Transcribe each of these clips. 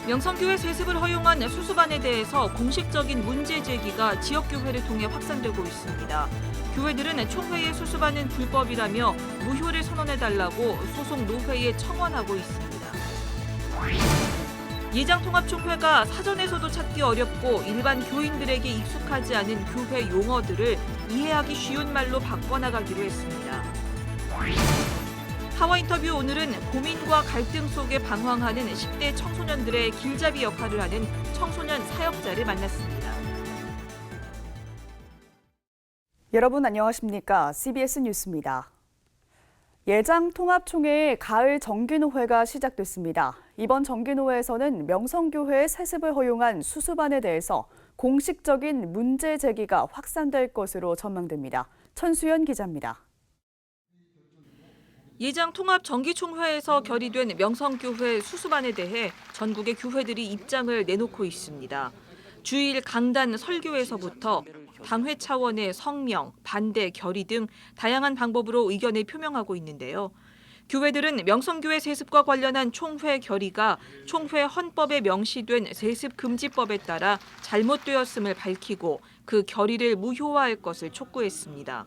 명성교회 세습을 허용한 수수반에 대해서 공식적인 문제 제기가 지역교회를 통해 확산되고 있습니다. 교회들은 총회의 수수반은 불법이라며 무효를 선언해달라고 소속 노회에 청원하고 있습니다. 예장통합총회가 사전에서도 찾기 어렵고 일반 교인들에게 익숙하지 않은 교회 용어들을 이해하기 쉬운 말로 바꿔나가기로 했습니다. 하와 인터뷰 오늘은 고민과 갈등 속에 방황하는 10대 청소년들의 길잡이 역할을 하는 청소년 사역자를 만났습니다. 여러분 안녕하십니까? CBS 뉴스입니다. 예장통합총회의 가을 정기노회가 시작됐습니다. 이번 정기노회에서는 명성교회의 세습을 허용한 수수반에 대해서 공식적인 문제 제기가 확산될 것으로 전망됩니다. 천수연 기자입니다. 예장통합 정기총회에서 결의된 명성교회 수수반에 대해 전국의 교회들이 입장을 내놓고 있습니다. 주일 강단 설교에서부터 당회 차원의 성명, 반대, 결의 등 다양한 방법으로 의견을 표명하고 있는데요. 교회들은 명성교회 세습과 관련한 총회 결의가 총회 헌법에 명시된 세습금지법에 따라 잘못되었음을 밝히고 그 결의를 무효화할 것을 촉구했습니다.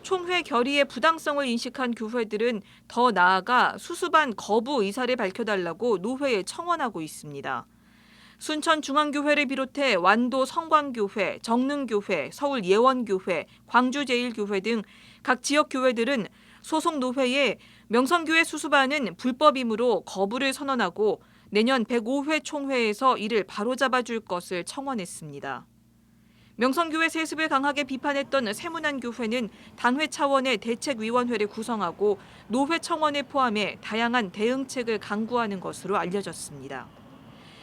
총회 결의의 부당성을 인식한 교회들은 더 나아가 수수반 거부 의사를 밝혀달라고 노회에 청원하고 있습니다. 순천중앙교회를 비롯해 완도 성광교회, 정릉교회, 서울예원교회, 광주제일교회 등 각 지역교회들은 소속 노회에 명성교회 수수반은 불법이므로 거부를 선언하고 내년 105회 총회에서 이를 바로잡아줄 것을 청원했습니다. 명성교회 세습을 강하게 비판했던 세문안교회는 당회 차원의 대책위원회를 구성하고 노회 청원을 포함해 다양한 대응책을 강구하는 것으로 알려졌습니다.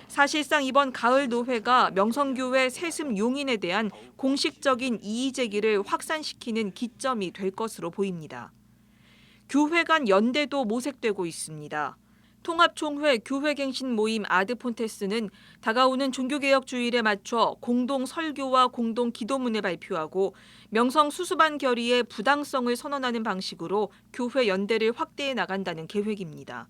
사실상 이번 가을 노회가 명성교회 세습 용인에 대한 공식적인 이의 제기를 확산시키는 기점이 될 것으로 보입니다. 교회 간 연대도 모색되고 있습니다. 통합총회 교회갱신 모임 아드폰테스는 다가오는 종교개혁 주일에 맞춰 공동 설교와 공동 기도문을 발표하고 명성 수수반 결의의 부당성을 선언하는 방식으로 교회 연대를 확대해 나간다는 계획입니다.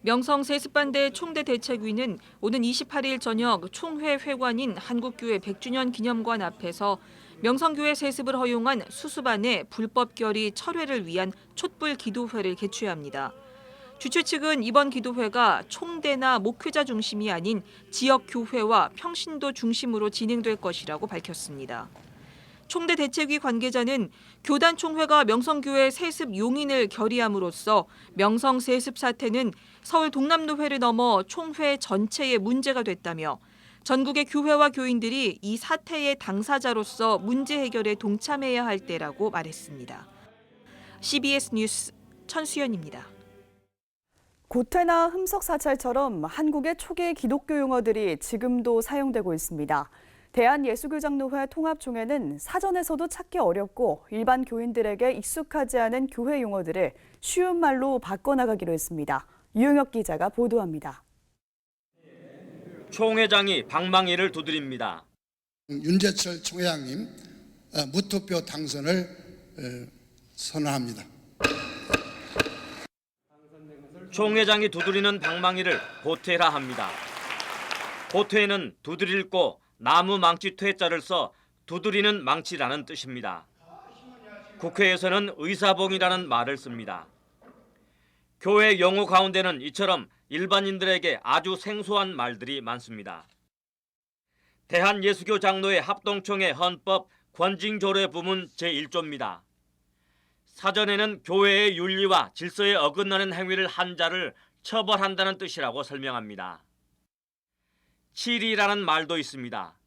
명성 세습반대 총대 대책위는 오는 28일 저녁 총회 회관인 한국교회 100주년 기념관 앞에서 명성교회 세습을 허용한 수수반의 불법 결의 철회를 위한 촛불 기도회를 개최합니다. 주최 측은 이번 기도회가 총대나 목회자 중심이 아닌 지역 교회와 평신도 중심으로 진행될 것이라고 밝혔습니다. 총대 대책위 관계자는 교단 총회가 명성교회 세습 용인을 결의함으로써 명성 세습 사태는 서울 동남노회를 넘어 총회 전체의 문제가 됐다며 전국의 교회와 교인들이 이 사태의 당사자로서 문제 해결에 동참해야 할 때라고 말했습니다. CBS 뉴스 천수연입니다. 고퇴나 흠석 사찰처럼 한국의 초기 기독교 용어들이 지금도 사용되고 있습니다. 대한예수교장노회 통합총회는 사전에서도 찾기 어렵고 일반 교인들에게 익숙하지 않은 교회 용어들을 쉬운 말로 바꿔나가기로 했습니다. 유영혁 기자가 보도합니다. 총회장이 방망이를 두드립니다. 윤재철 총회장님 무투표 당선을 선언합니다. 총회장이 두드리는 방망이를 고퇴라 합니다. 고퇴는 두드릴고 나무 망치 퇴자를 써 두드리는 망치라는 뜻입니다. 국회에서는 의사봉이라는 말을 씁니다. 교회 용어 가운데는 이처럼 일반인들에게 아주 생소한 말들이 많습니다. 대한예수교 장로회 합동총회 헌법 권징조례 부문 제1조입니다. 사전에는 교회의 윤리와 질서에 어긋나는 행위를 한 자를 처벌한다는 뜻이라고 설명합니다. 칠이라는 말도 있습니다.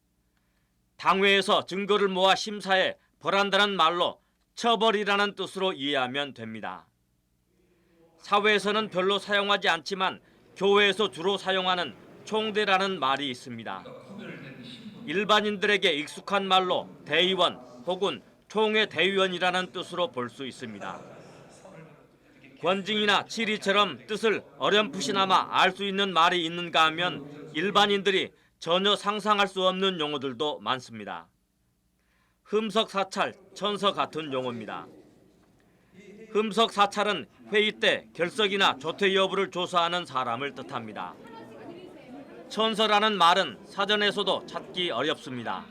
당회에서 증거를 모아 심사해 벌한다는 말로 처벌이라는 뜻으로 이해하면 됩니다. 사회에서는 별로 사용하지 않지만 교회에서 주로 사용하는 총대라는 말이 있습니다. 일반인들에게 익숙한 말로 대의원 혹은 총회 대의원이라는 뜻으로 볼 수 있습니다. 권징이나 칠이처럼 뜻을 어렴풋이나마 알 수 있는 말이 있는가 하면 일반인들이 전혀 상상할 수 없는 용어들도 많습니다. 흠석 사찰, 천서 같은 용어입니다. 흠석 사찰은 회의 때 결석이나 조퇴 여부를 조사하는 사람을 뜻합니다. 천서라는 말은 사전에서도 찾기 어렵습니다.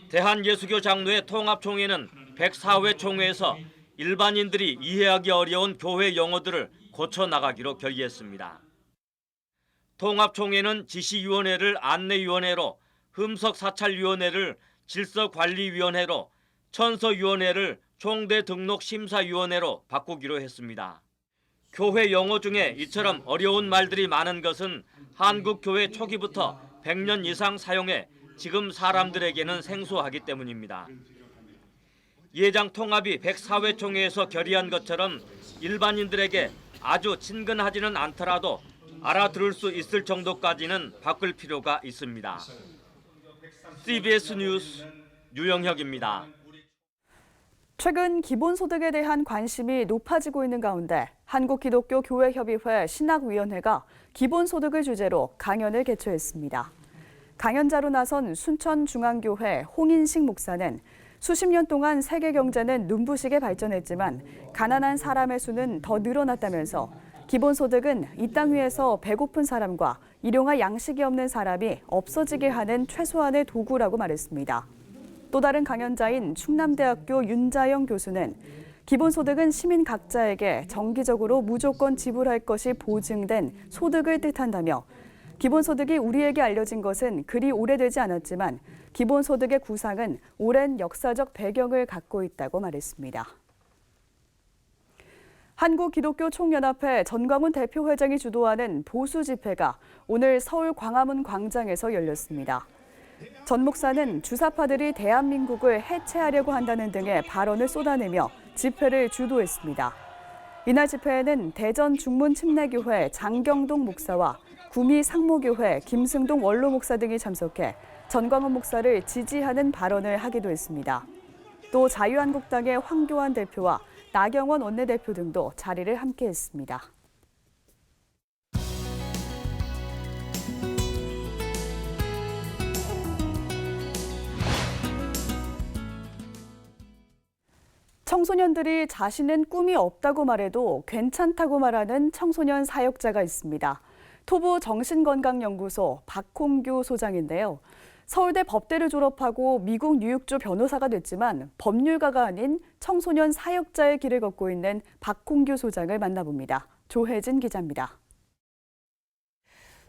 대한예수교 장로회 통합총회는 104회 총회에서 일반인들이 이해하기 어려운 교회 용어들을 고쳐나가기로 결의했습니다. 통합총회는 지시위원회를 안내위원회로, 흠석사찰위원회를 질서관리위원회로, 천서위원회를 총대등록심사위원회로 바꾸기로 했습니다. 교회 용어 중에 이처럼 어려운 말들이 많은 것은 한국교회 초기부터 100년 이상 사용해 지금 사람들에게는 생소하기 때문입니다. 예장 통합이 104회 총회에서 결의한 것처럼 일반인들에게 아주 친근하지는 않더라도 알아들을 수 있을 정도까지는 바꿀 필요가 있습니다. CBS 뉴스 유영혁입니다. 최근 기본소득에 대한 관심이 높아지고 있는 가운데 한국기독교교회협의회 신학위원회가 기본소득을 주제로 강연을 개최했습니다. 강연자로 나선 순천중앙교회 홍인식 목사는 수십 년 동안 세계 경제는 눈부시게 발전했지만 가난한 사람의 수는 더 늘어났다면서 기본소득은 이 땅 위에서 배고픈 사람과 일용할 양식이 없는 사람이 없어지게 하는 최소한의 도구라고 말했습니다. 또 다른 강연자인 충남대학교 윤자영 교수는 기본소득은 시민 각자에게 정기적으로 무조건 지불할 것이 보증된 소득을 뜻한다며 기본소득이 우리에게 알려진 것은 그리 오래되지 않았지만 기본소득의 구상은 오랜 역사적 배경을 갖고 있다고 말했습니다. 한국기독교총연합회 전광훈 대표회장이 주도하는 보수 집회가 오늘 서울 광화문 광장에서 열렸습니다. 전 목사는 주사파들이 대한민국을 해체하려고 한다는 등의 발언을 쏟아내며 집회를 주도했습니다. 이날 집회에는 대전 중문침례교회 장경동 목사와 구미 상모교회 김승동 원로 목사 등이 참석해 전광훈 목사를 지지하는 발언을 하기도 했습니다. 또 자유한국당의 황교안 대표와 나경원 원내대표 등도 자리를 함께했습니다. 청소년들이 자신은 꿈이 없다고 말해도 괜찮다고 말하는 청소년 사역자가 있습니다. 토부 정신건강연구소 박홍규 소장인데요. 서울대 법대를 졸업하고 미국 뉴욕주 변호사가 됐지만 법률가가 아닌 청소년 사역자의 길을 걷고 있는 박홍규 소장을 만나봅니다. 조혜진 기자입니다.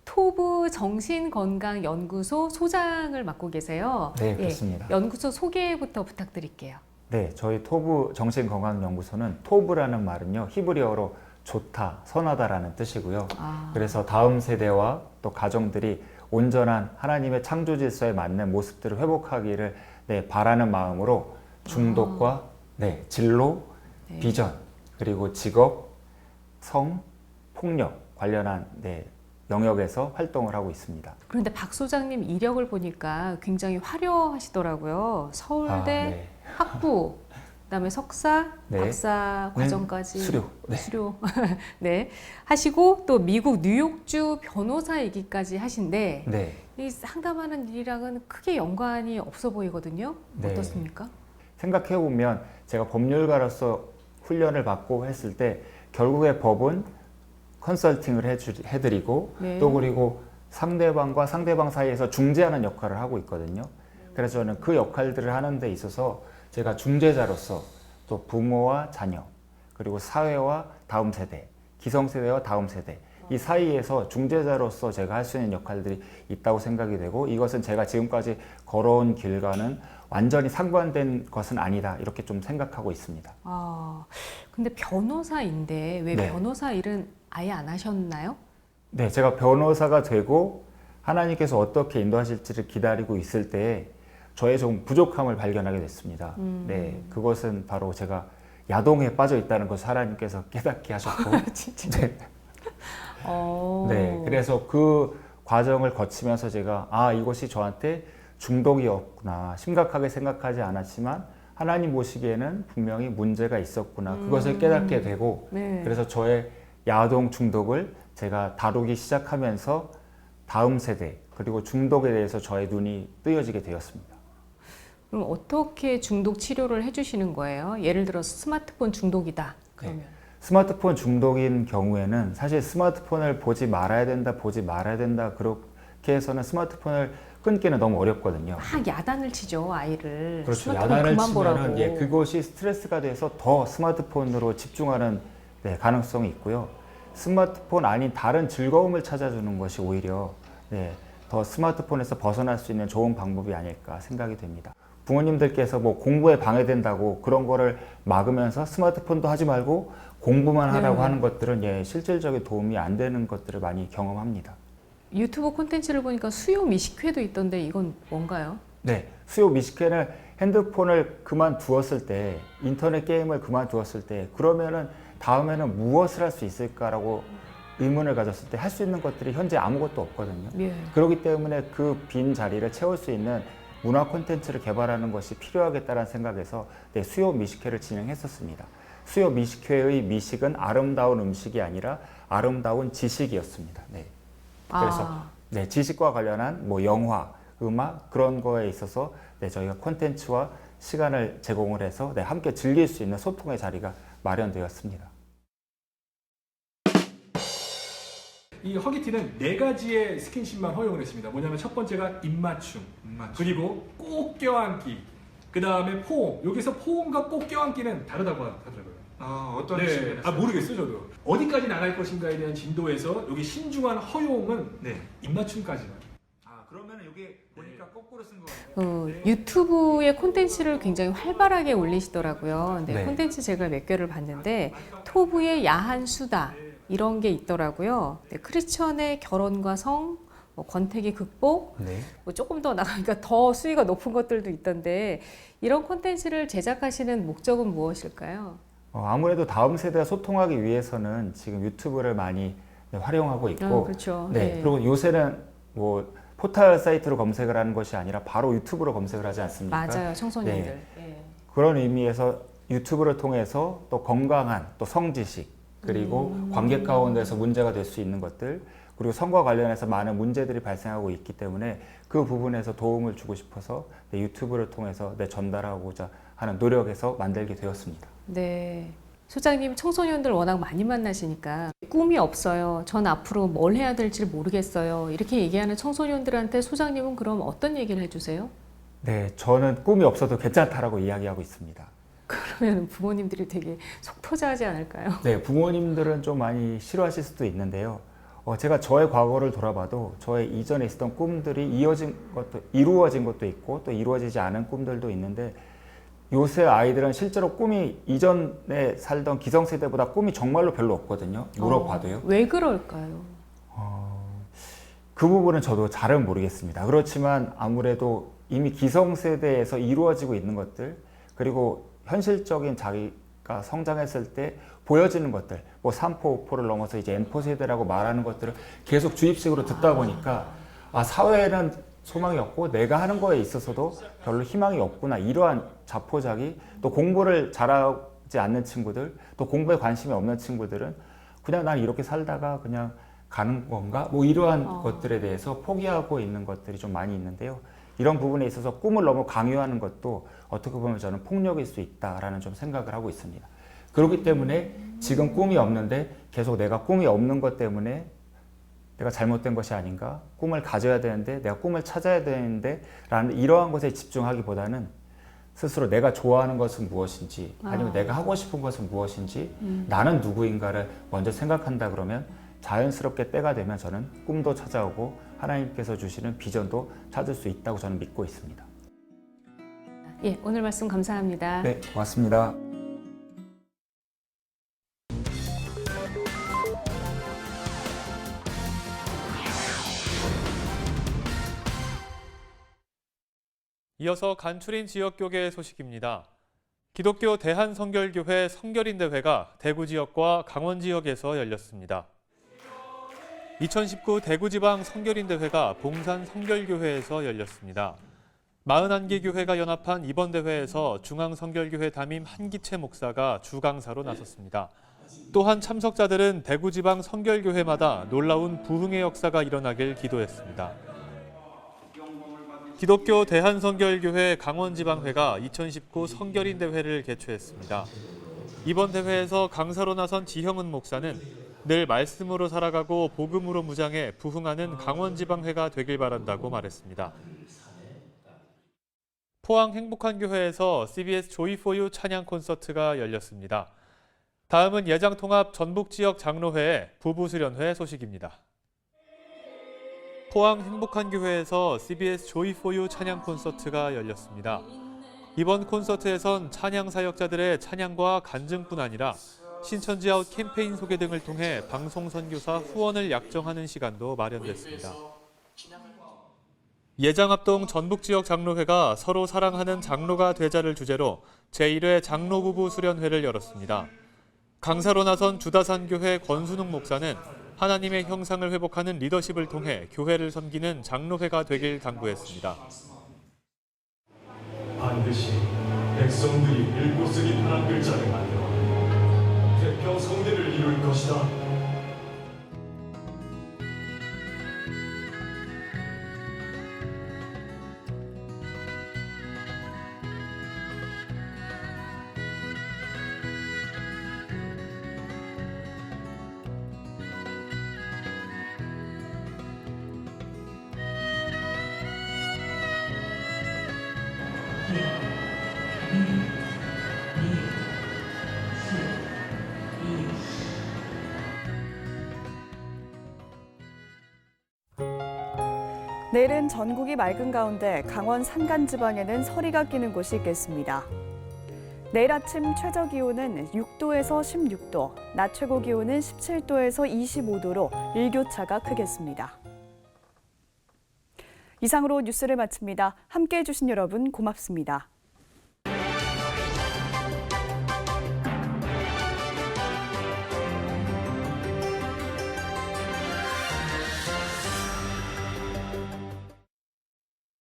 토부 정신건강연구소 소장을 맡고 계세요. 네, 그렇습니다. 연구소 소개부터 부탁드릴게요. 네, 저희 토부 정신건강연구소는 토부라는 말은요, 히브리어로 좋다, 선하다라는 뜻이고요. 그래서 다음 세대와 또 가정들이 온전한 하나님의 창조 질서에 맞는 모습들을 회복하기를 바라는 마음으로 중독과 진로, 비전, 그리고 직업, 성, 폭력 관련한 영역에서 활동을 하고 있습니다. 그런데 박 소장님 이력을 보니까 굉장히 화려하시더라고요. 서울대 학부, 그다음에 석사, 박사 과정까지 수료. 네, 하시고 또 미국 뉴욕주 변호사이기까지 하신데 이 상담하는 일이랑은 크게 연관이 없어 보이거든요. 어떻습니까? 생각해 보면 제가 법률가로서 훈련을 받고 했을 때 결국에 법은 컨설팅을 해드리고 또 그리고 상대방과 상대방 사이에서 중재하는 역할을 하고 있거든요. 그래서 저는 그 역할들을 하는 데 있어서 제가 중재자로서 또 부모와 자녀, 그리고 사회와 다음 세대, 기성세대와 다음 세대 이 사이에서 중재자로서 제가 할 수 있는 역할들이 있다고 생각이 되고 이것은 제가 지금까지 걸어온 길과는 완전히 상관된 것은 아니다 이렇게 좀 생각하고 있습니다. 근데 변호사인데 왜 변호사 일은 아예 안 하셨나요? 네, 제가 변호사가 되고 하나님께서 어떻게 인도하실지를 기다리고 있을 때에 저의 좀 부족함을 발견하게 됐습니다. 네, 그것은 바로 제가 야동에 빠져 있다는 것을 하나님께서 깨닫게 하셨고, 네, 그래서 그 과정을 거치면서 제가 이것이 저한테 중독이었구나, 심각하게 생각하지 않았지만 하나님 보시기에는 분명히 문제가 있었구나, 그것을 깨닫게 되고, 그래서 저의 야동 중독을 제가 다루기 시작하면서 다음 세대 그리고 중독에 대해서 저의 눈이 뜨여지게 되었습니다. 그럼 어떻게 중독 치료를 해주시는 거예요? 예를 들어서 스마트폰 중독이다 그러면? 스마트폰 중독인 경우에는 사실 스마트폰을 보지 말아야 된다 해서는 스마트폰을 끊기는 너무 어렵거든요. 막 야단을 치죠, 아이를. 그렇죠. 스마트폰 야단을 그만 보라고. 치면은 그것이 스트레스가 돼서 더 스마트폰으로 집중하는 가능성이 있고요. 스마트폰 아닌 다른 즐거움을 찾아주는 것이 오히려 더 스마트폰에서 벗어날 수 있는 좋은 방법이 아닐까 생각이 됩니다. 부모님들께서 뭐 공부에 방해된다고 그런 거를 막으면서 스마트폰도 하지 말고 공부만 하라고 하는 것들은 실질적인 도움이 안 되는 것들을 많이 경험합니다. 유튜브 콘텐츠를 보니까 수요 미식회도 있던데 이건 뭔가요? 네, 수요 미식회는 핸드폰을 그만두었을 때, 인터넷 게임을 그만두었을 때, 그러면은 다음에는 무엇을 할 수 있을까라고 의문을 가졌을 때 할 수 있는 것들이 현재 아무것도 없거든요. 그렇기 때문에 그 빈 자리를 채울 수 있는 문화 콘텐츠를 개발하는 것이 필요하겠다는 생각에서 수요 미식회를 진행했었습니다. 수요 미식회의 미식은 아름다운 음식이 아니라 아름다운 지식이었습니다. 그래서 지식과 관련한 뭐 영화, 음악 그런 거에 있어서 저희가 콘텐츠와 시간을 제공을 해서 함께 즐길 수 있는 소통의 자리가 마련되었습니다. 이 허기티는 4가지의 스킨십만 허용을 했습니다. 뭐냐면 첫 번째가 입맞춤. 그리고 꼭 껴안기, 그 다음에 포옹. 여기서 포옹과 꼭 껴안기는 다르다고 하더라고요. 어떤 식으로? 모르겠어요, 저도. 어디까지 나갈 것인가에 대한 진도에서 여기 신중한 허용은 입맞춤까지만. 그러면 여기 보니까 거꾸로 쓴 거 같아요. 유튜브의 콘텐츠를 굉장히 활발하게 올리시더라고요. 네. 콘텐츠 제가 몇 개를 봤는데 토부의 야한 수다 이런 게 있더라고요. 크리스천의 결혼과 성, 권태기 극복, 뭐 조금 더 나가니까 더 수위가 높은 것들도 있던데 이런 콘텐츠를 제작하시는 목적은 무엇일까요? 아무래도 다음 세대와 소통하기 위해서는 지금 유튜브를 많이 활용하고 있고, 그렇죠. 그리고 요새는 뭐 포털 사이트로 검색을 하는 것이 아니라 바로 유튜브로 검색을 하지 않습니까? 맞아요, 청소년들. 그런 의미에서 유튜브를 통해서 또 건강한 또 성지식 그리고 관계 가운데서 문제가 될 수 있는 것들 그리고 성과 관련해서 많은 문제들이 발생하고 있기 때문에 그 부분에서 도움을 주고 싶어서 유튜브를 통해서 전달하고자 하는 노력에서 만들게 되었습니다. 네. 소장님, 청소년들 워낙 많이 만나시니까 꿈이 없어요. 전 앞으로 뭘 해야 될지 모르겠어요. 이렇게 얘기하는 청소년들한테 소장님은 그럼 어떤 얘기를 해주세요? 네, 저는 꿈이 없어도 괜찮다라고 이야기하고 있습니다. 그러면 부모님들이 되게 속 터져하지 않을까요? 네, 부모님들은 좀 많이 싫어하실 수도 있는데요. 제가 저의 과거를 돌아봐도 저의 이전에 있었던 꿈들이 이루어진 것도 있고 또 이루어지지 않은 꿈들도 있는데 요새 아이들은 실제로 꿈이 이전에 살던 기성세대보다 꿈이 정말로 별로 없거든요. 물어봐도요. 왜 그럴까요? 그 부분은 저도 잘은 모르겠습니다. 그렇지만 아무래도 이미 기성세대에서 이루어지고 있는 것들 그리고 현실적인 자기가 성장했을 때 보여지는 것들 뭐 3포, 5포를 넘어서 이제 N포 세대라고 말하는 것들을 계속 주입식으로 듣다 보니까 사회에는 소망이 없고 내가 하는 거에 있어서도 별로 희망이 없구나 이러한 자포자기 또 공부를 잘하지 않는 친구들 또 공부에 관심이 없는 친구들은 그냥 난 이렇게 살다가 그냥 가는 건가 뭐 이러한 것들에 대해서 포기하고 있는 것들이 좀 많이 있는데요. 이런 부분에 있어서 꿈을 너무 강요하는 것도 어떻게 보면 저는 폭력일 수 있다라는 좀 생각을 하고 있습니다. 그렇기 때문에 지금 꿈이 없는데 계속 내가 꿈이 없는 것 때문에 내가 잘못된 것이 아닌가? 꿈을 가져야 되는데 내가 꿈을 찾아야 되는데 라는 이러한 것에 집중하기보다는 스스로 내가 좋아하는 것은 무엇인지 아니면 내가 하고 싶은 것은 무엇인지 나는 누구인가를 먼저 생각한다 그러면 자연스럽게 때가 되면 저는 꿈도 찾아오고 하나님께서 주시는 비전도 찾을 수 있다고 저는 믿고 있습니다. 예, 오늘 말씀 감사합니다. 네, 고맙습니다. 이어서 간추린 지역교계 소식입니다. 기독교 대한성결교회 성결인대회가 대구 지역과 강원 지역에서 열렸습니다. 2019 대구지방 성결인대회가 봉산 성결교회에서 열렸습니다. 41개 교회가 연합한 이번 대회에서 중앙성결교회 담임 한기채 목사가 주강사로 나섰습니다. 또한 참석자들은 대구지방 성결교회마다 놀라운 부흥의 역사가 일어나길 기도했습니다. 기독교 대한성결교회 강원지방회가 2019 성결인대회를 개최했습니다. 이번 대회에서 강사로 나선 지형은 목사는 늘 말씀으로 살아가고 복음으로 무장해 부흥하는 강원지방회가 되길 바란다고 말했습니다. 포항 행복한교회에서 CBS 조이 포 유 찬양 콘서트가 열렸습니다. 다음은 예장통합 전북지역 장로회의 부부수련회 소식입니다. 포항 행복한교회에서 CBS 조이 포 유 찬양 콘서트가 열렸습니다. 이번 콘서트에선 찬양 사역자들의 찬양과 간증뿐 아니라 신천지 아웃 캠페인 소개 등을 통해 방송 선교사 후원을 약정하는 시간도 마련됐습니다. 예장합동 전북지역 장로회가 서로 사랑하는 장로가 되자를 주제로 제1회 장로부부 수련회를 열었습니다. 강사로 나선 주다산교회 권순웅 목사는 하나님의 형상을 회복하는 리더십을 통해 교회를 섬기는 장로회가 되길 당부했습니다. 반드시 백성들이 읽고 쓰긴 하나 글자를 만들어 대표 성대를 이룰 것이다. 내일은 전국이 맑은 가운데 강원 산간지방에는 서리가 끼는 곳이 있겠습니다. 내일 아침 최저 기온은 6도에서 16도, 낮 최고 기온은 17도에서 25도로 일교차가 크겠습니다. 이상으로 뉴스를 마칩니다. 함께해 주신 여러분 고맙습니다.